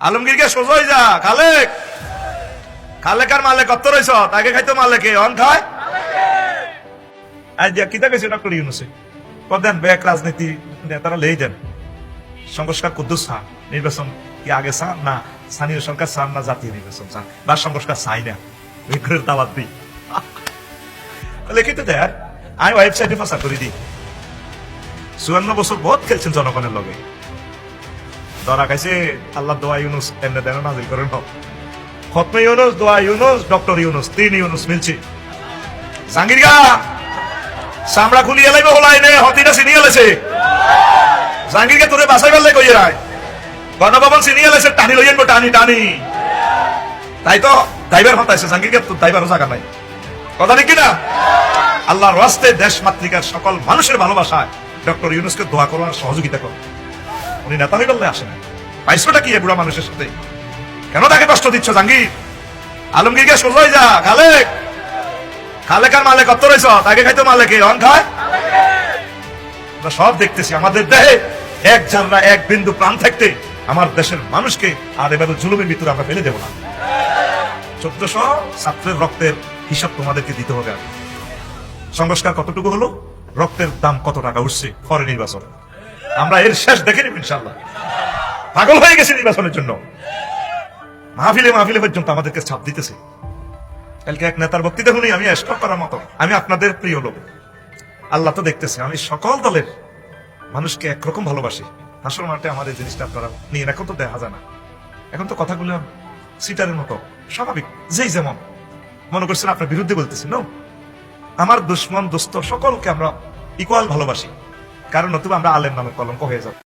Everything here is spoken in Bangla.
আলমগীরকে সোজই যা খালেক খালেক আর মালেক কত রয়েছ তাকে খাইতো মালেকে অন খায় আজ কিতা গেছে ডক্টর ইউনুসে দেন ব্যাক রাজনীতি নেতারা লেই দেন সংস্কার কুদ্দুস চান নির্বাচন কি আগে চান না স্থানীয় সরকার চান না জাতীয় নির্বাচন চান বা সংস্কার চাই না বিগ্রহের দাওয়াত দিই লিখিত দেয় আমি ওয়েবসাইটে প্রচার করে দিই 54 বছর বহুত খেলছেন জনগণের লগে ধরা খাইছে আল্লাহ দোয়া ইউনুস এমনি দেন নাজিল করেন খতমে ইউনুস দোয়া ইউনুস ডক্টর ইউনুস তিন ইউনুস মিলছে জাঙ্গিরগা সামরা খুলিয়ে লাইবে হলাই নে হতিটা সিনিয়ে লেছে জাঙ্গিরকে তোরে বাসাই ফেললে কইয়ে রায় গণভবন সিনিয়ে লেছে টানি লইয়েন টানি টানি তাই তো ড্রাইভার হতাইছে জাঙ্গিরকে তো ড্রাইভারও জায়গা নাই কথা ঠিক কিনা আল্লাহর রাস্তে দেশ মাতৃকার সকল মানুষের ভালোবাসায় ডক্টর ইউনুসকে দোয়া করার সহযোগিতা করো উনি নেতা হয়ে বললে আসে না পাইছোটা কি বুড়া মানুষের সাথে কেন তাকে কষ্ট দিচ্ছ জাঙ্গির আলমগীরকে সোজই যা খালেক খালেক আর মালেক কত রয়েছ তাকে খাইতো মালেকে অন খায় আমরা সব দেখতেছি আমাদের দেহে এক জানলা এক বিন্দু প্রাণ থাকতে আমার দেশের মানুষকে আর এভাবে জুলুমের ভিতরে আমরা ফেলে দেব না 1400 ছাত্রের রক্তের হিসাব তোমাদেরকে দিতে হবে আগে সংস্কার কতটুকু হলো রক্তের দাম কত টাকা উঠছে পরে নির্বাচন আমরা এর শেষ দেখে নিব ইনশাআল্লাহ পাগল হয়ে গেছে নির্বাচনের জন্য মাহফিলে মাহফিলে পর্যন্ত আমাদেরকে ছাপ দিতেছে কালকে এক নেতার বক্তৃতা শুনি আমি স্টপ করার মতো আমি আপনাদের প্রিয় লোক আল্লাহ তো দেখতেছে আমি সকল দলের মানুষকে একরকম ভালোবাসি হাসর মাঠে আমাদের জিনিসটা আপনারা নিয়ে এখন তো দেখা যায় না এখন তো কথাগুলো সিটারের মতো স্বাভাবিক যেই যেমন মনে করছেন আপনার বিরুদ্ধে বলতেছি নো আমার দুশ্মন দোস্ত সকলকে আমরা ইকুয়াল ভালোবাসি কারণ নতুবা আমরা আলেম নামে কলঙ্ক হয়ে যাব